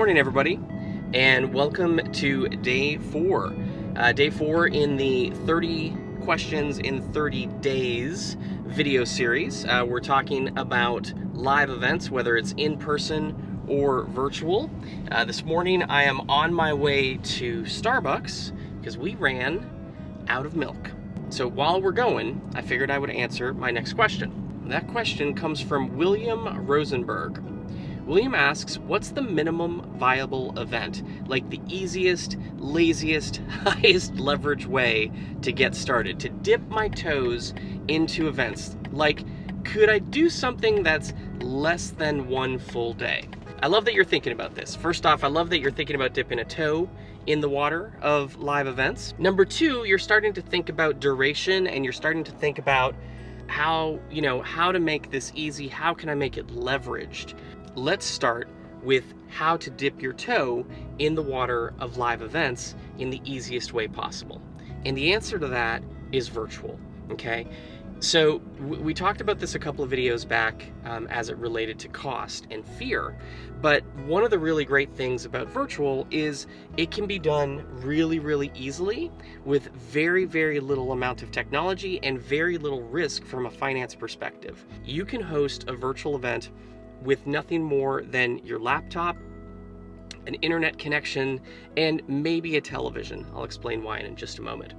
morning, everybody, and welcome to day 4. Day 4 in the 30 questions in 30 days video series. We're talking about live events, whether it's in person or virtual. This morning I am on my way to Starbucks because we ran out of milk. So while we're going, I figured I would answer my next question. That question comes from William Rosenberg. William asks, what's the minimum viable event? Like the easiest, laziest, highest leverage way to get started, to dip my toes into events? Like, could I do something that's less than one full day? I love that you're thinking about this. First off, I love that you're thinking about dipping a toe in the water of live events. Number 2, you're starting to think about duration, and you're starting to think about how to make this easy. How can I make it leveraged? Let's start with how to dip your toe in the water of live events in the easiest way possible. And the answer to that is virtual, okay? So we talked about this a couple of videos back as it related to cost and fear, but one of the really great things about virtual is it can be done really, really easily with very, very little amount of technology and very little risk from a finance perspective. You can host a virtual event with nothing more than your laptop, an internet connection, and maybe a television. I'll explain why in just a moment.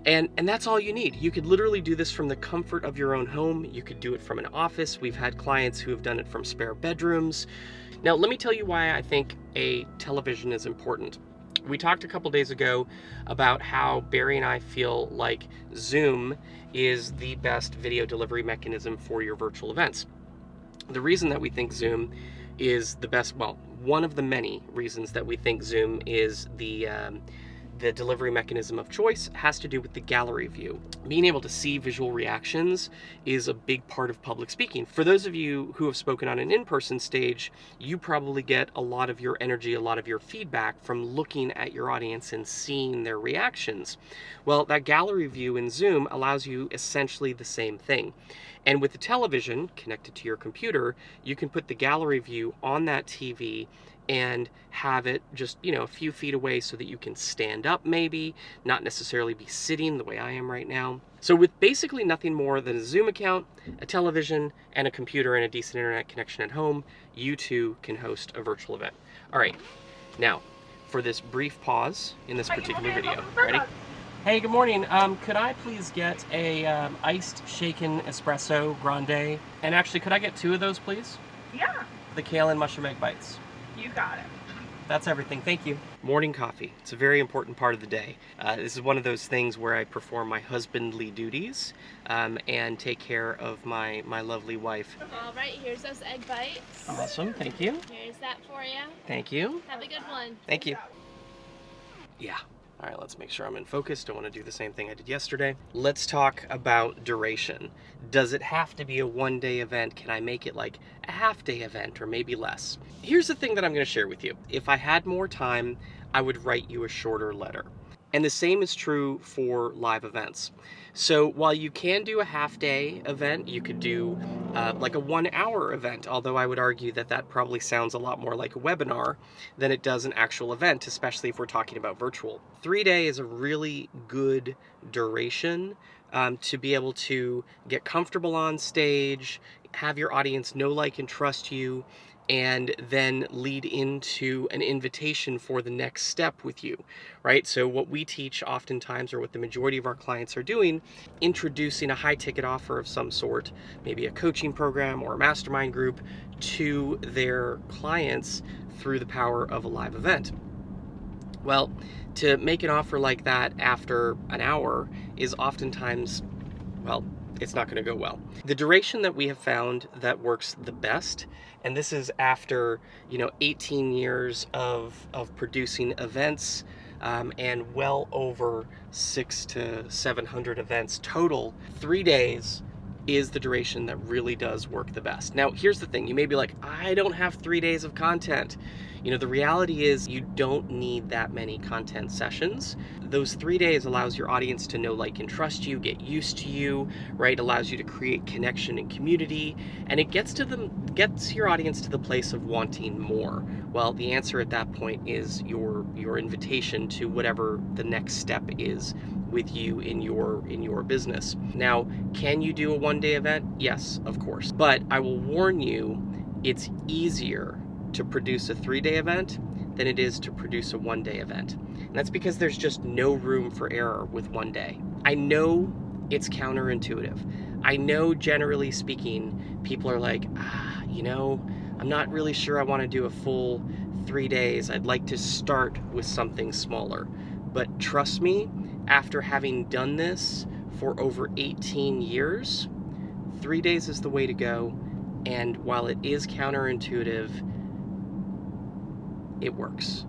And that's all you need. You could literally do this from the comfort of your own home. You could do it from an office. We've had clients who have done it from spare bedrooms. Now, let me tell you why I think a television is important. We talked a couple days ago about how Barry and I feel like Zoom is the best video delivery mechanism for your virtual events. The reason that we think Zoom is the best, well, one of the many reasons that we think Zoom is the delivery mechanism of choice has to do with the gallery view. Being able to see visual reactions is a big part of public speaking. For those of you who have spoken on an in-person stage, you probably get a lot of your energy, a lot of your feedback from looking at your audience and seeing their reactions. Well, that gallery view in Zoom allows you essentially the same thing. And with the television connected to your computer, you can put the gallery view on that TV and have it just, a few feet away so that you can stand up maybe, not necessarily be sitting the way I am right now. So with basically nothing more than a Zoom account, a television, and a computer and a decent internet connection at home, you too can host a virtual event. All right, now for this brief pause in this particular video. Ready? Hey, good morning. Could I please get a iced shaken espresso grande? And actually, could I get 2 of those, please? Yeah. The kale and mushroom egg bites. You got it. That's everything. Thank you. Morning coffee. It's a very important part of the day. This is one of those things where I perform my husbandly duties and take care of my lovely wife. All right, here's those egg bites. Awesome. Thank you. Here's that for you. Thank you. Have a good one. Thank you. Yeah. All right, let's make sure I'm in focus. Don't want to do the same thing I did yesterday. Let's talk about duration. Does it have to be a one-day event? Can I make it like a half-day event or maybe less? Here's the thing that I'm going to share with you. If I had more time, I would write you a shorter letter. And the same is true for live events. So while you can do a half-day event, you could do like a 1-hour event, although I would argue that that probably sounds a lot more like a webinar than it does an actual event, especially if we're talking about virtual. 3-day is a really good duration to be able to get comfortable on stage, have your audience know, like, and trust you, and then lead into an invitation for the next step with you, right? So what we teach oftentimes, or what the majority of our clients are doing, introducing a high ticket offer of some sort, maybe a coaching program or a mastermind group, to their clients through the power of a live event. Well, to make an offer like that after an hour is oftentimes, well, it's not going to go well. The duration that we have found that works the best, and this is after 18 years of producing events and well over 600 to 700 events total, 3 days is the duration that really does work the best. Now, here's the thing. You may be like, I don't have 3 days of content. You know, the reality is you don't need that many content sessions. Those 3 days allows your audience to know, like, and trust you, get used to you, right? Allows you to create connection and community, and it gets your audience to the place of wanting more. Well, the answer at that point is your invitation to whatever the next step is with you in your business. Now, can you do a one-day event? Yes, of course. But I will warn you, it's easier to produce a 3-day event than it is to produce a 1-day event. And that's because there's just no room for error with 1 day. I know it's counterintuitive. I know, generally speaking, people are like, you know, I'm not really sure I want to do a full 3 days. I'd like to start with something smaller. But trust me, after having done this for over 18 years, 3 days is the way to go. And while it is counterintuitive, it works.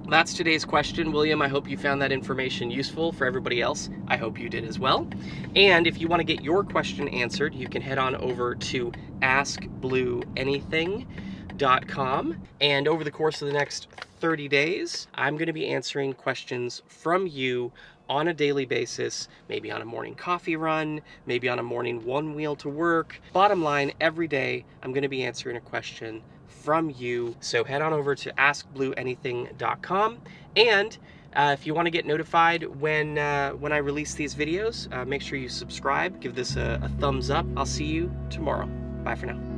That's today's question, William. I hope you found that information useful. For everybody else, I hope you did as well. And if you want to get your question answered, you can head on over to askblueanything.com. And over the course of the next 30 days, I'm going to be answering questions from you on a daily basis, maybe on a morning coffee run, maybe on a morning one wheel to work. Bottom line, every day, I'm going to be answering a question from you. So head on over to askblueanything.com. And if you want to get notified when I release these videos, make sure you subscribe, give this a thumbs up. I'll see you tomorrow. Bye for now.